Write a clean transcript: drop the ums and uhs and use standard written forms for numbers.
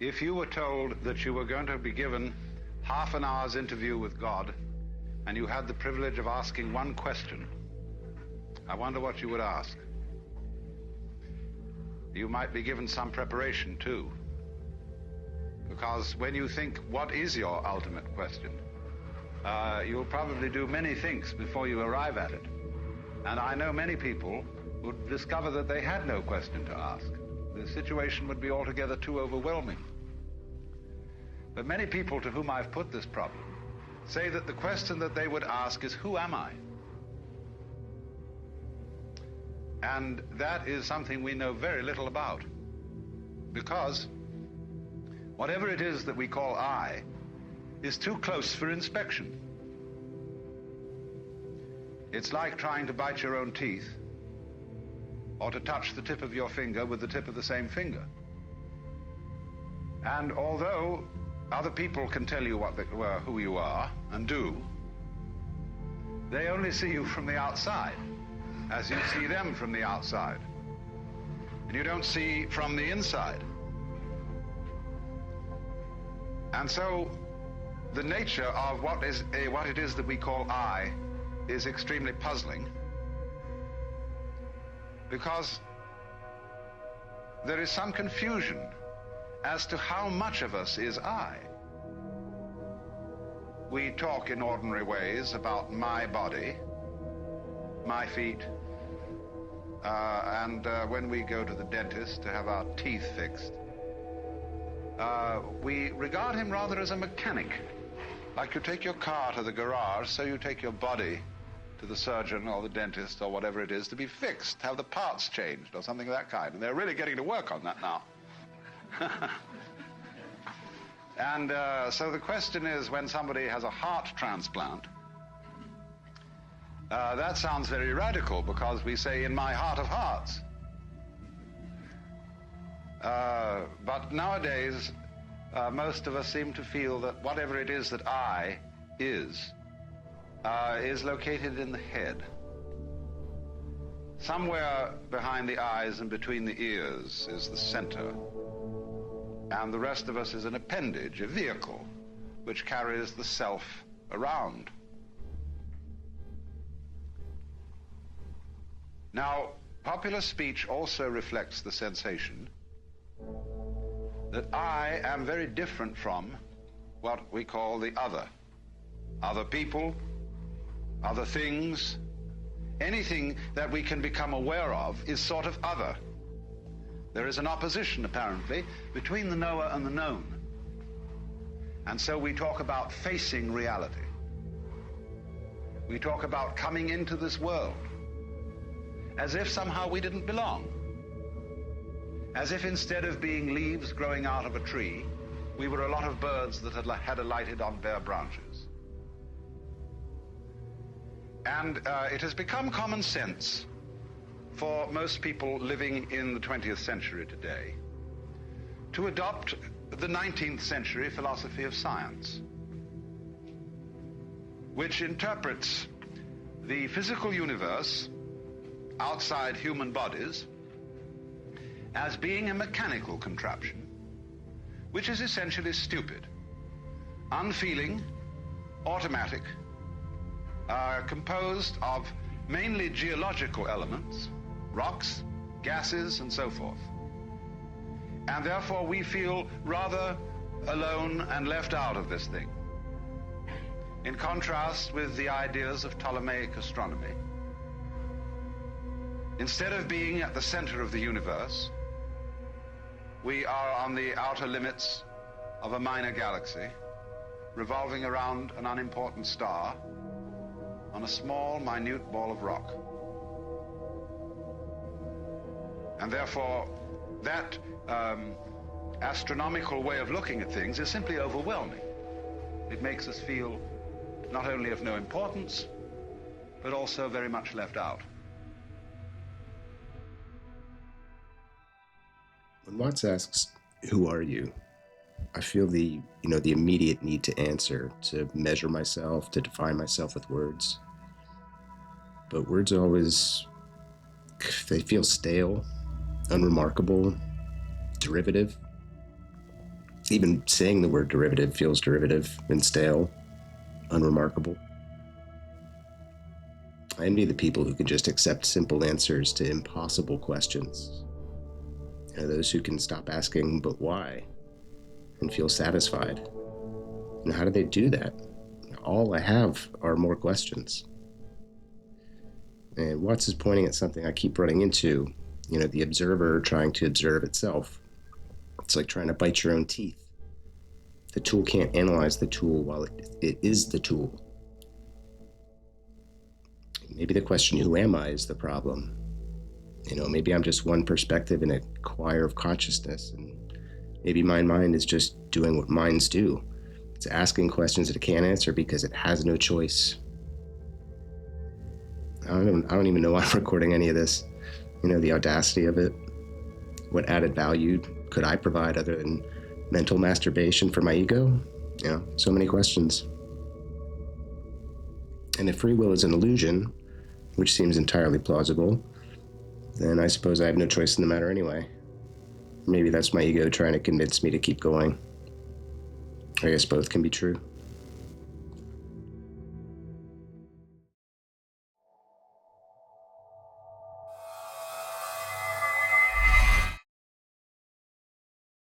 If you were told that you were going to be given half an hour's interview with God, and you had the privilege of asking one question, I wonder what you would ask. You might be given some preparation too, because when you think, what is your ultimate question, you'll probably do many things before you arrive at it. And I know many people would discover that they had no question to ask. The situation would be altogether too overwhelming. But many people to whom I've put this problem say that the question that they would ask is, who am I? And that is something we know very little about, because whatever it is that we call I is too close for inspection. It's like trying to bite your own teeth or to touch the tip of your finger with the tip of the same finger. And although other people can tell you who you are and do, they only see you from the outside, as you see them from the outside. And you don't see from the inside. And so the nature of what it is that we call I is extremely puzzling, because there is some confusion as to how much of us is I. We talk in ordinary ways about my body, my feet, and when we go to the dentist to have our teeth fixed, we regard him rather as a mechanic. Like you take your car to the garage, so you take your body to the surgeon or the dentist or whatever it is to be fixed, have the parts changed or something of that kind. And they're really getting to work on that now. And so the question is, when somebody has a heart transplant, that sounds very radical, because we say, in my heart of hearts. But nowadays, most of us seem to feel that whatever it is that I is located in the head. Somewhere behind the eyes and between the ears is the center. And the rest of us is an appendage, a vehicle, which carries the self around. Now, popular speech also reflects the sensation that I am very different from what we call the other. Other people, other things, anything that we can become aware of is sort of other. There is an opposition, apparently, between the knower and the known. And so we talk about facing reality. We talk about coming into this world as if somehow we didn't belong. As if instead of being leaves growing out of a tree, we were a lot of birds that had alighted on bare branches. And it has become common sense for most people living in the 20th century today to adopt the 19th century philosophy of science, which interprets the physical universe outside human bodies as being a mechanical contraption, which is essentially stupid, unfeeling, automatic, composed of mainly geological elements, rocks, gases, and so forth. And therefore we feel rather alone and left out of this thing, in contrast with the ideas of Ptolemaic astronomy. Instead of being at the center of the universe, we are on the outer limits of a minor galaxy, revolving around an unimportant star on a small, minute ball of rock. And therefore, that astronomical way of looking at things is simply overwhelming. It makes us feel not only of no importance, but also very much left out. When Watts asks, "Who are you?" I feel the immediate need to answer, to measure myself, to define myself with words. But words always, they feel stale, unremarkable, derivative. Even saying the word derivative feels derivative and stale, unremarkable. I envy the people who can just accept simple answers to impossible questions. Those who can stop asking, but why, and feel satisfied. How do they do that? All I have are more questions. And Watts is pointing at something I keep running into, the observer trying to observe itself. It's like trying to bite your own teeth. The tool can't analyze the tool while it is the tool. Maybe the question, who am I, is the problem. Maybe I'm just one perspective in a choir of consciousness, and maybe my mind is just doing what minds do. It's asking questions that it can't answer because it has no choice. I don't even know why I'm recording any of this. The audacity of it. What added value could I provide other than mental masturbation for my ego? So many questions. And if free will is an illusion, which seems entirely plausible, then I suppose I have no choice in the matter anyway. Maybe that's my ego trying to convince me to keep going. I guess both can be true.